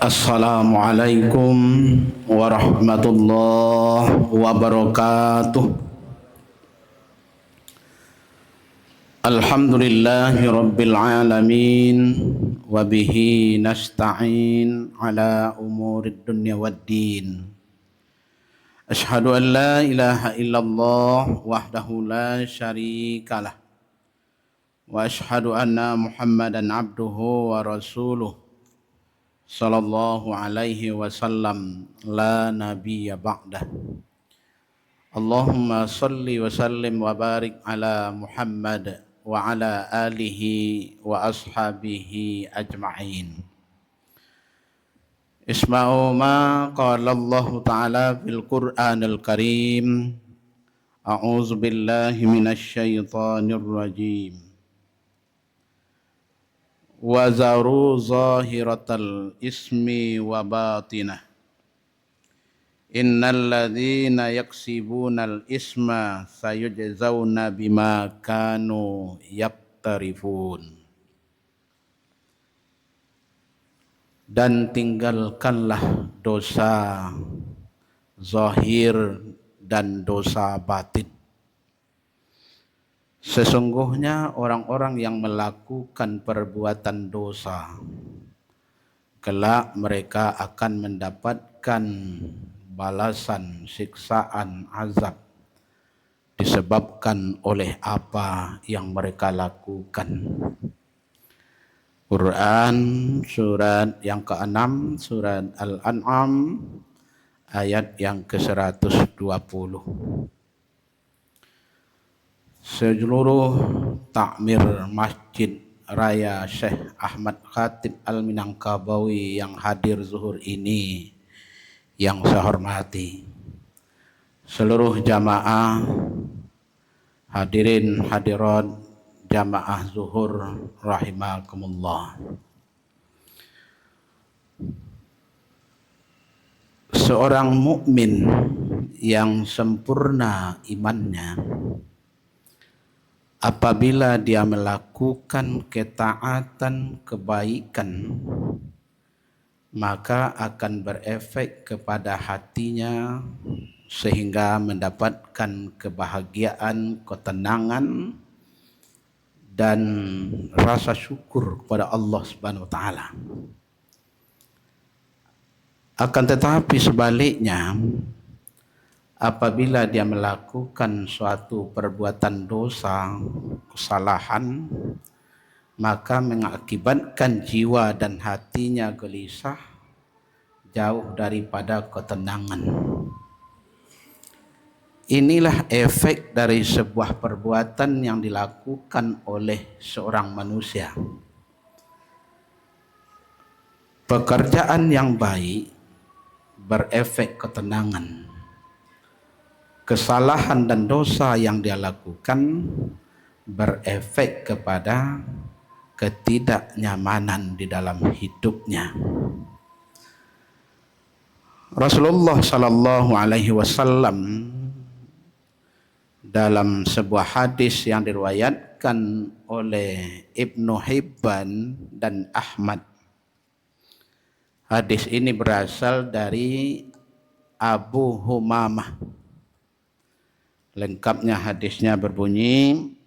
Assalamualaikum warahmatullahi wabarakatuh. Alhamdulillahi rabbil alamin wa bihi nasta'in ala umurid dunya waddin. Ashhadu an la ilaha illallah wahdahu la syarikalah wa ashhadu anna Muhammadan abduhu wa rasuluh sallallahu alaihi wasallam la nabiyya ba'dah. Allahumma salli wa sallim wa barik ala Muhammad wa ala alihi wa ashabihi ajma'in. Isma'u ma qala Allah ta'ala fil Qur'anil Karim. A'udzu billahi minasy syaithanir rajim. Wa zaru zahiratal ismi wa batinah. Innal ladzina yaksibunal isma sayujzauna bima kanu yaktarifun. Dan tinggalkanlah dosa zahir dan dosa batin. Sesungguhnya orang-orang yang melakukan perbuatan dosa, kelak mereka akan mendapatkan balasan siksaan azab disebabkan oleh apa yang mereka lakukan. Quran surat yang ke-6, surat Al-An'am ayat yang ke-120. Seluruh takmir Masjid Raya Syekh Ahmad Khatib Al-Minangkabawi yang hadir zuhur ini yang saya hormati, seluruh jamaah hadirin hadirat jamaah zuhur rahimakumullah. Seorang mukmin yang sempurna imannya, apabila dia melakukan ketaatan kebaikan, maka akan berefek kepada hatinya sehingga mendapatkan kebahagiaan, ketenangan dan rasa syukur kepada Allah Subhanahu wa taala. Akan tetapi sebaliknya, apabila dia melakukan suatu perbuatan dosa, kesalahan, maka mengakibatkan jiwa dan hatinya gelisah, jauh daripada ketenangan. Inilah efek dari sebuah perbuatan yang dilakukan oleh seorang manusia. Pekerjaan yang baik berefek ketenangan. Kesalahan dan dosa yang dia lakukan berefek kepada ketidaknyamanan di dalam hidupnya. Rasulullah sallallahu alaihi wasallam dalam sebuah hadis yang diriwayatkan oleh Ibnu Hibban dan Ahmad. Hadis ini berasal dari Abu Humamah. Lengkapnya hadisnya berbunyi,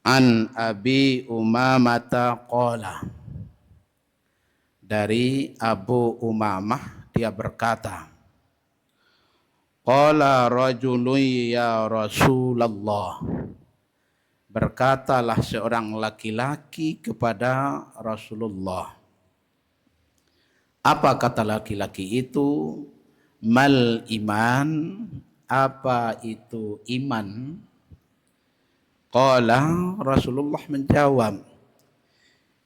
An Abi Umamata qala. Dari Abu Umamah dia berkata, Qala rajulun ya Rasulullah. Berkatalah seorang laki-laki kepada Rasulullah. Apa kata laki-laki itu? Mal iman. Apa itu iman? Qala, Rasulullah menjawab,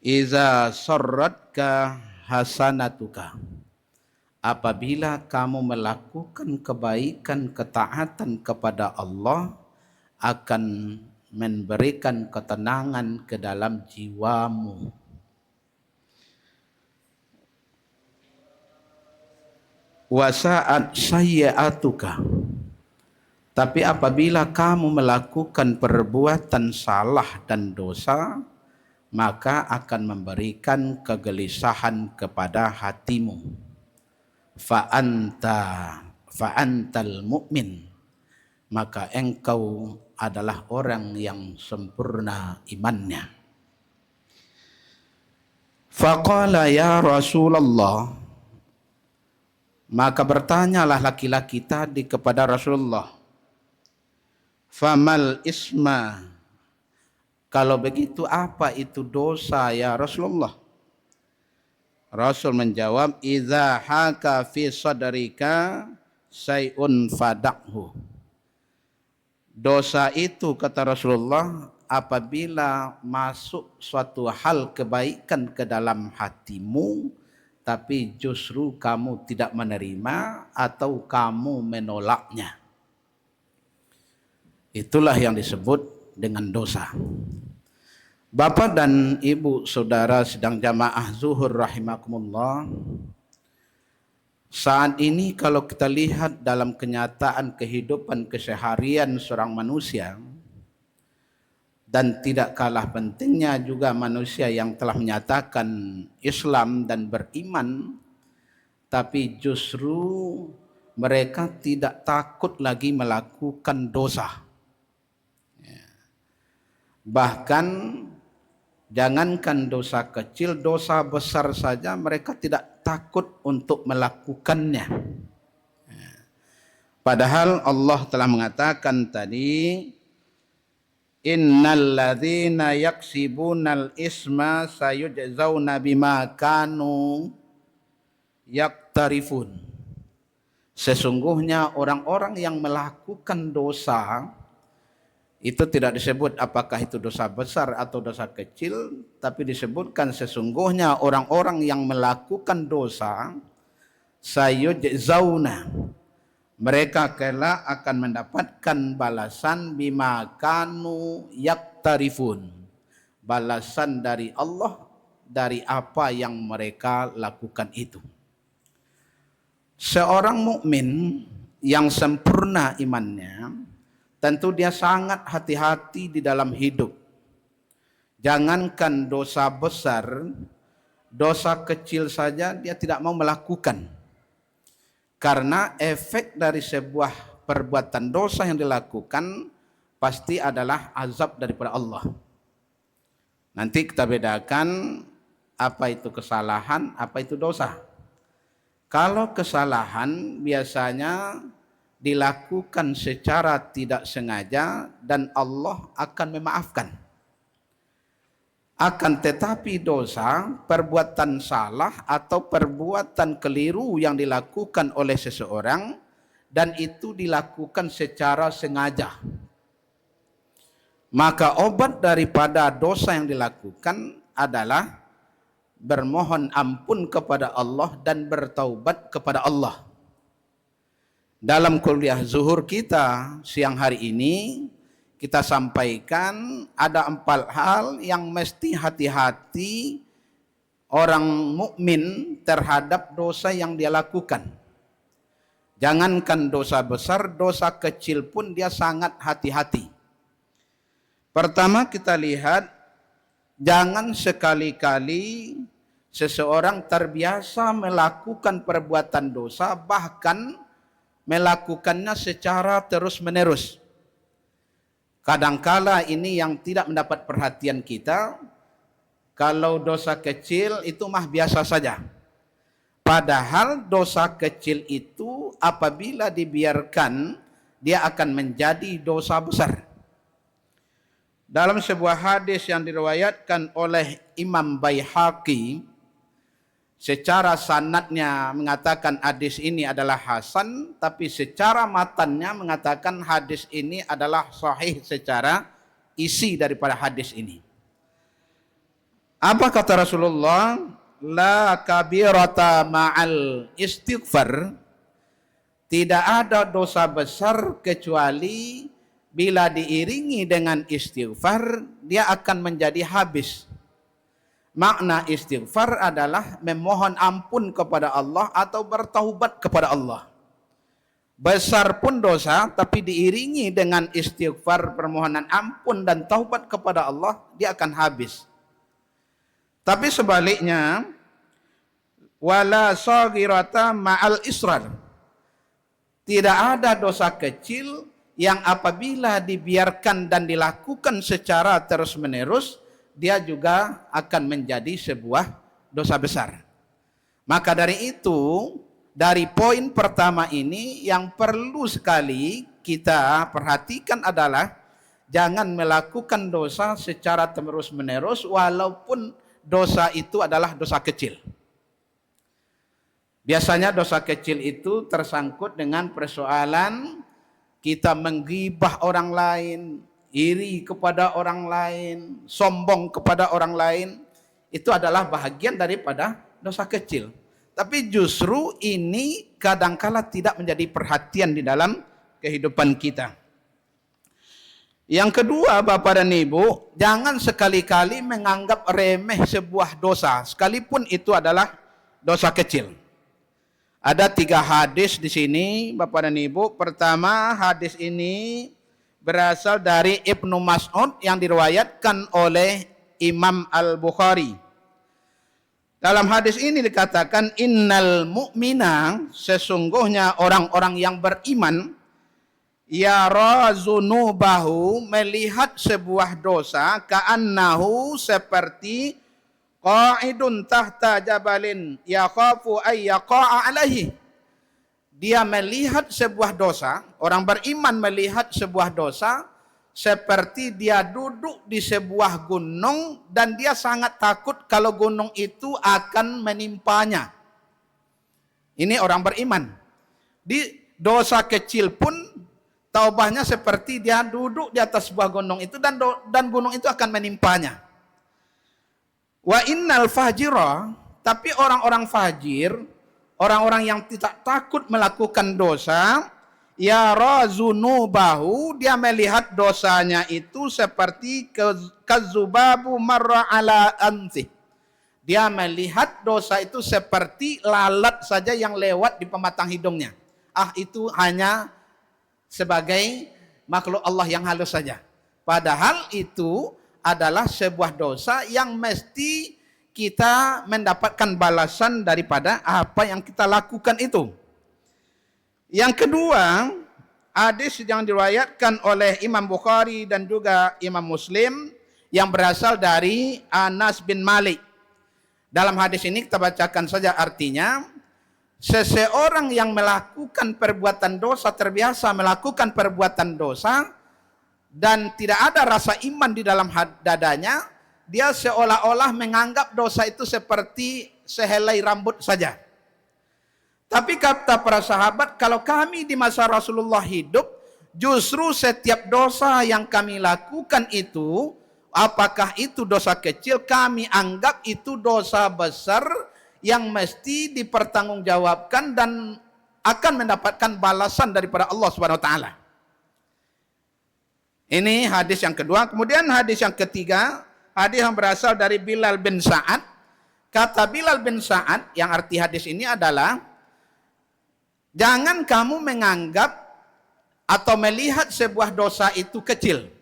Iza sarratka hasanatuka. Apabila kamu melakukan kebaikan, ketaatan kepada Allah, akan memberikan ketenangan ke dalam jiwamu. Wasa'at sayyi'atuka. Tapi apabila kamu melakukan perbuatan salah dan dosa, maka akan memberikan kegelisahan kepada hatimu. Fa'antal mu'min, maka engkau adalah orang yang sempurna imannya. Faqala ya Rasulullah, maka bertanyalah laki-laki tadi kepada Rasulullah, famal isma, kalau begitu apa itu dosa ya Rasulullah? Rasul menjawab, idza haka fi sadrika syai'un fada'hu. Dosa itu, kata Rasulullah, apabila masuk suatu hal kebaikan ke dalam hatimu, tapi justru kamu tidak menerima atau kamu menolaknya. Itulah yang disebut dengan dosa. Bapak dan ibu saudara sedang jamaah zuhur rahimakumullah. Saat ini kalau kita lihat dalam kenyataan kehidupan keseharian seorang manusia, dan tidak kalah pentingnya juga manusia yang telah menyatakan Islam dan beriman, tapi justru mereka tidak takut lagi melakukan dosa. Bahkan jangankan dosa kecil, dosa besar saja mereka tidak takut untuk melakukannya. Padahal Allah telah mengatakan tadi, innal ladzina yaksibunal isma sayujzauna bima kanu yaktarifun. Sesungguhnya orang-orang yang melakukan dosa itu tidak disebut apakah itu dosa besar atau dosa kecil, tapi disebutkan sesungguhnya orang-orang yang melakukan dosa sayujzauna, mereka kelak akan mendapatkan balasan bima kanu yaktarifun, balasan dari Allah dari apa yang mereka lakukan itu. Seorang mukmin yang sempurna imannya, tentu dia sangat hati-hati di dalam hidup. Jangankan dosa besar, dosa kecil saja dia tidak mau melakukan. Karena efek dari sebuah perbuatan dosa yang dilakukan pasti adalah azab daripada Allah. Nanti kita bedakan apa itu kesalahan, apa itu dosa. Kalau kesalahan biasanya dilakukan secara tidak sengaja dan Allah akan memaafkan. Akan tetapi dosa, perbuatan salah atau perbuatan keliru yang dilakukan oleh seseorang dan itu dilakukan secara sengaja, maka obat daripada dosa yang dilakukan adalah bermohon ampun kepada Allah dan bertaubat kepada Allah. Dalam kuliah zuhur kita siang hari ini, kita sampaikan ada 4 hal yang mesti hati-hati orang mukmin terhadap dosa yang dia lakukan. Jangankan dosa besar, dosa kecil pun dia sangat hati-hati. Pertama kita lihat, jangan sekali-kali seseorang terbiasa melakukan perbuatan dosa, bahkan melakukannya secara terus-menerus. Kadangkala ini yang tidak mendapat perhatian kita. Kalau dosa kecil itu mah biasa saja. Padahal dosa kecil itu apabila dibiarkan, dia akan menjadi dosa besar. Dalam sebuah hadis yang diriwayatkan oleh Imam Baihaqi, secara sanadnya mengatakan hadis ini adalah hasan, tapi secara matannya mengatakan hadis ini adalah sahih secara isi daripada hadis ini. Apa kata Rasulullah? La kabirata ma'al istighfar. Tidak ada dosa besar kecuali bila diiringi dengan istighfar, dia akan menjadi habis. Makna istighfar adalah memohon ampun kepada Allah atau bertaubat kepada Allah. Besar pun dosa, tapi diiringi dengan istighfar, permohonan ampun dan taubat kepada Allah, dia akan habis. Tapi sebaliknya, wala saghirata ma'al israr. Tidak ada dosa kecil yang apabila dibiarkan dan dilakukan secara terus-menerus, dia juga akan menjadi sebuah dosa besar. Maka dari itu, dari poin pertama ini yang perlu sekali kita perhatikan adalah jangan melakukan dosa secara terus-menerus walaupun dosa itu adalah dosa kecil. Biasanya dosa kecil itu tersangkut dengan persoalan kita menggibah orang lain, iri kepada orang lain, sombong kepada orang lain. Itu adalah bahagian daripada dosa kecil. Tapi justru ini kadangkala tidak menjadi perhatian di dalam kehidupan kita. Yang kedua, Bapak dan Ibu, jangan sekali-kali menganggap remeh sebuah dosa, sekalipun itu adalah dosa kecil. Ada 3 hadis di sini, Bapak dan Ibu. Pertama, hadis ini berasal dari Ibnu Mas'ud yang diriwayatkan oleh Imam Al-Bukhari. Dalam hadis ini dikatakan, innal mu'mina, sesungguhnya orang-orang yang beriman, yara zunubahu, melihat sebuah dosa, ka'annahu, seperti qa'idun tahta jabalin yakhafu ay yaqa'a alaihi. Dia melihat sebuah dosa, orang beriman melihat sebuah dosa seperti dia duduk di sebuah gunung dan dia sangat takut kalau gunung itu akan menimpanya. Ini orang beriman. Di dosa kecil pun taubahnya seperti dia duduk di atas sebuah gunung itu dan gunung itu akan menimpanya. Wa innal fajira, tapi orang-orang fajir, orang-orang yang tidak takut melakukan dosa, yara zunubahu, dia melihat dosanya itu seperti kazubabu marra ala anfi. Dia melihat dosa itu seperti lalat saja yang lewat di pematang hidungnya. Itu hanya sebagai makhluk Allah yang halus saja. Padahal itu adalah sebuah dosa yang mesti kita mendapatkan balasan daripada apa yang kita lakukan itu. Yang kedua, hadis yang diriwayatkan oleh Imam Bukhari dan juga Imam Muslim yang berasal dari Anas bin Malik. Dalam hadis ini kita bacakan saja artinya. Seseorang yang melakukan perbuatan dosa, terbiasa melakukan perbuatan dosa, dan tidak ada rasa iman di dalam dadanya, dia seolah-olah menganggap dosa itu seperti sehelai rambut saja. Tapi kata para sahabat, kalau kami di masa Rasulullah hidup, justru setiap dosa yang kami lakukan itu, apakah itu dosa kecil, kami anggap itu dosa besar yang mesti dipertanggungjawabkan dan akan mendapatkan balasan daripada Allah Subhanahu wa taala. Ini hadis yang kedua. Kemudian hadis yang ketiga, hadis yang berasal dari Bilal bin Sa'ad. Kata Bilal bin Sa'ad, yang arti hadis ini adalah, jangan kamu menganggap atau melihat sebuah dosa itu kecil.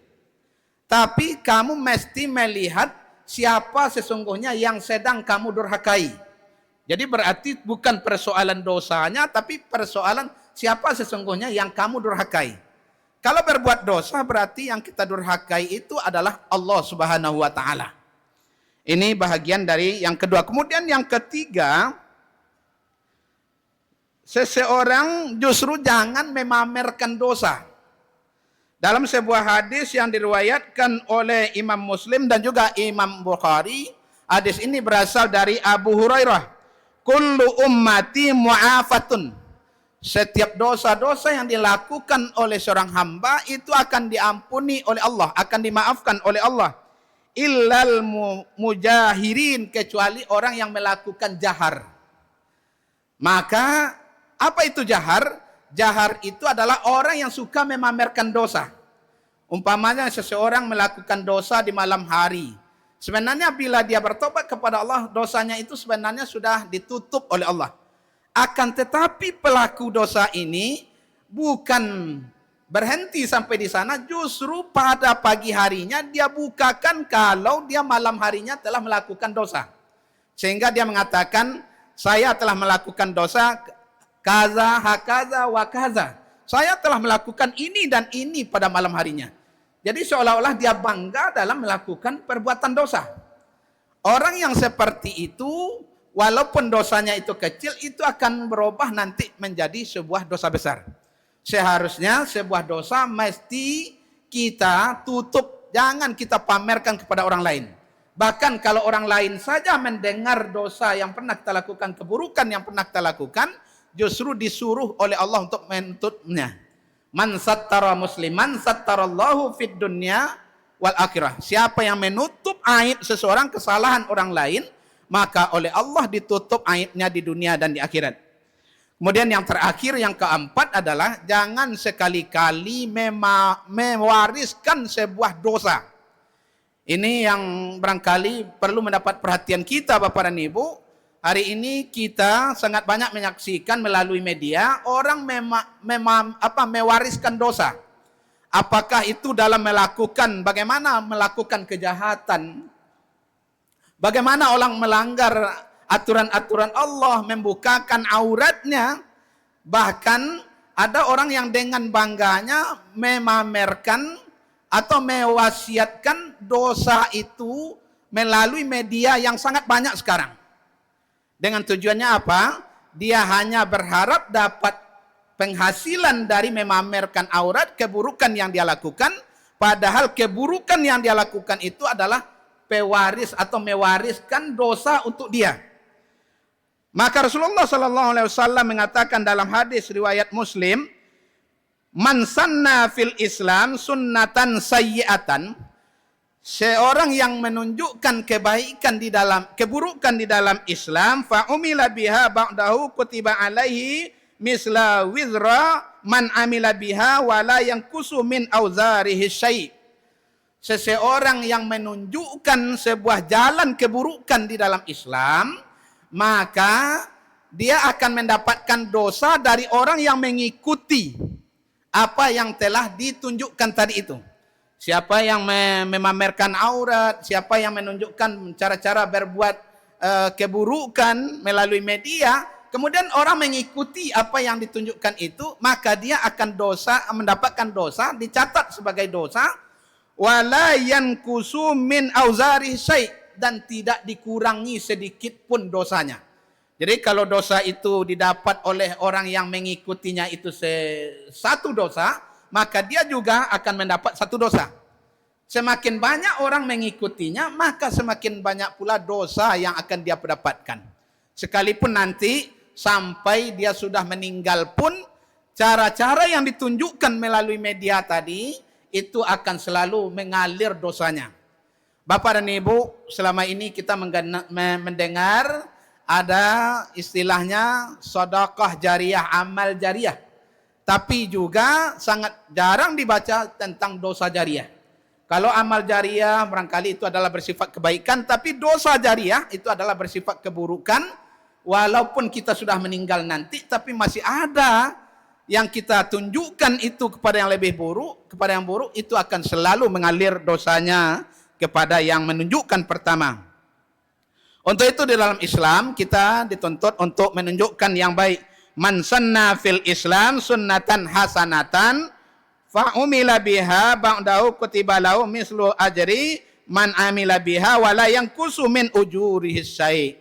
Tapi kamu mesti melihat siapa sesungguhnya yang sedang kamu durhakai. Jadi berarti bukan persoalan dosanya, tapi persoalan siapa sesungguhnya yang kamu durhakai. Kalau berbuat dosa berarti yang kita durhakai itu adalah Allah Subhanahu wa taala. Ini bahagian dari yang kedua. Kemudian yang ketiga, seseorang justru jangan memamerkan dosa. Dalam sebuah hadis yang diriwayatkan oleh Imam Muslim dan juga Imam Bukhari, hadis ini berasal dari Abu Hurairah. Kullu ummati mu'afatun. Setiap dosa-dosa yang dilakukan oleh seorang hamba itu akan diampuni oleh Allah, akan dimaafkan oleh Allah. Illal mujahirin, kecuali orang yang melakukan jahar. Maka apa itu jahar? Jahar itu adalah orang yang suka memamerkan dosa. Umpamanya seseorang melakukan dosa di malam hari. Sebenarnya bila dia bertobat kepada Allah, dosanya itu sebenarnya sudah ditutup oleh Allah. Akan tetapi pelaku dosa ini bukan berhenti sampai di sana, justru pada pagi harinya dia bukakan kalau dia malam harinya telah melakukan dosa. Sehingga dia mengatakan, saya telah melakukan dosa kaza, hakaza, wa kaza. Saya telah melakukan ini dan ini pada malam harinya. Jadi seolah-olah dia bangga dalam melakukan perbuatan dosa. Orang yang seperti itu, walaupun dosanya itu kecil, itu akan berubah nanti menjadi sebuah dosa besar. Seharusnya sebuah dosa mesti kita tutup, jangan kita pamerkan kepada orang lain. Bahkan kalau orang lain saja mendengar dosa yang pernah kita lakukan, keburukan yang pernah kita lakukan, justru disuruh oleh Allah untuk menutupnya. Man sattara musliman sattarallahu fid dunya wal akhirah. Siapa yang menutup aib seseorang, kesalahan orang lain, maka oleh Allah ditutup aibnya di dunia dan di akhirat. Kemudian yang terakhir, yang keempat adalah jangan sekali-kali mewariskan sebuah dosa. Ini yang barangkali perlu mendapat perhatian kita Bapak dan Ibu. Hari ini kita sangat banyak menyaksikan melalui media orang mewariskan dosa. Apakah itu dalam bagaimana melakukan kejahatan, bagaimana orang melanggar aturan-aturan Allah, membukakan auratnya. Bahkan ada orang yang dengan bangganya memamerkan atau mewasiatkan dosa itu melalui media yang sangat banyak sekarang. Dengan tujuannya apa? Dia hanya berharap dapat penghasilan dari memamerkan aurat, keburukan yang dia lakukan, padahal keburukan yang dia lakukan itu adalah pewaris atau mewariskan dosa untuk dia. Maka Rasulullah SAW mengatakan dalam hadis riwayat Muslim, man sanna fil Islam sunnatan sayyi'atan, seorang yang menunjukkan keburukan di dalam Islam, fa umila biha ba'dahu kutiba alaihi misla wizra man amila biha wala yanqusu min auzarihi syai'. Seseorang yang menunjukkan sebuah jalan keburukan di dalam Islam, maka dia akan mendapatkan dosa dari orang yang mengikuti apa yang telah ditunjukkan tadi itu. Siapa yang memamerkan aurat, siapa yang menunjukkan cara-cara berbuat keburukan melalui media, kemudian orang mengikuti apa yang ditunjukkan itu, maka dia akan mendapatkan dosa, dicatat sebagai dosa, wala yanqusu min auzari syai', dan tidak dikurangi sedikit pun dosanya. Jadi kalau dosa itu didapat oleh orang yang mengikutinya itu satu dosa, maka dia juga akan mendapat satu dosa. Semakin banyak orang mengikutinya, maka semakin banyak pula dosa yang akan dia dapatkan. Sekalipun nanti sampai dia sudah meninggal pun, cara-cara yang ditunjukkan melalui media tadi, itu akan selalu mengalir dosanya. Bapak dan Ibu, selama ini kita mendengar ada istilahnya sedekah jariah, amal jariah. Tapi juga sangat jarang dibaca tentang dosa jariah. Kalau amal jariah barangkali itu adalah bersifat kebaikan, tapi dosa jariah itu adalah bersifat keburukan. Walaupun kita sudah meninggal nanti, tapi masih ada yang kita tunjukkan itu kepada yang lebih buruk, kepada yang buruk, itu akan selalu mengalir dosanya kepada yang menunjukkan pertama. Untuk itu di dalam Islam kita dituntut untuk menunjukkan yang baik. Man sanna fil Islam sunnatan hasanatan fa umila biha ba'dahu kutiba lahu mislu ajri man amila biha wala yanqusu min ujurihi syai'.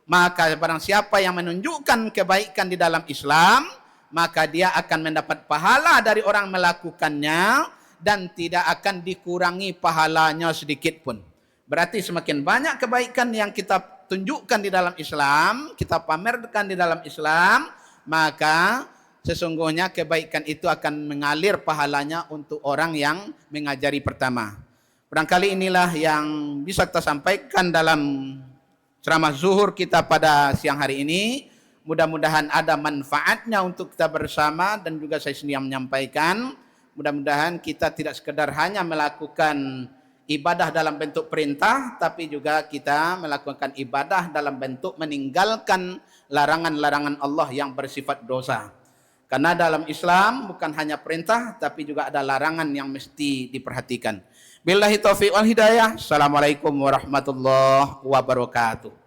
Maka barang siapa yang menunjukkan kebaikan di dalam Islam, maka dia akan mendapat pahala dari orang melakukannya dan tidak akan dikurangi pahalanya sedikit pun. Berarti semakin banyak kebaikan yang kita tunjukkan di dalam Islam, kita pamerkan di dalam Islam, maka sesungguhnya kebaikan itu akan mengalir pahalanya untuk orang yang mengajari pertama. Barangkali inilah yang bisa kita sampaikan dalam ceramah zuhur kita pada siang hari ini. Mudah-mudahan ada manfaatnya untuk kita bersama dan juga saya sendiri yang menyampaikan. Mudah-mudahan kita tidak sekedar hanya melakukan ibadah dalam bentuk perintah, tapi juga kita melakukan ibadah dalam bentuk meninggalkan larangan-larangan Allah yang bersifat dosa. Karena dalam Islam bukan hanya perintah, tapi juga ada larangan yang mesti diperhatikan. Billahi taufiq wal hidayah. Assalamualaikum warahmatullahi wabarakatuh.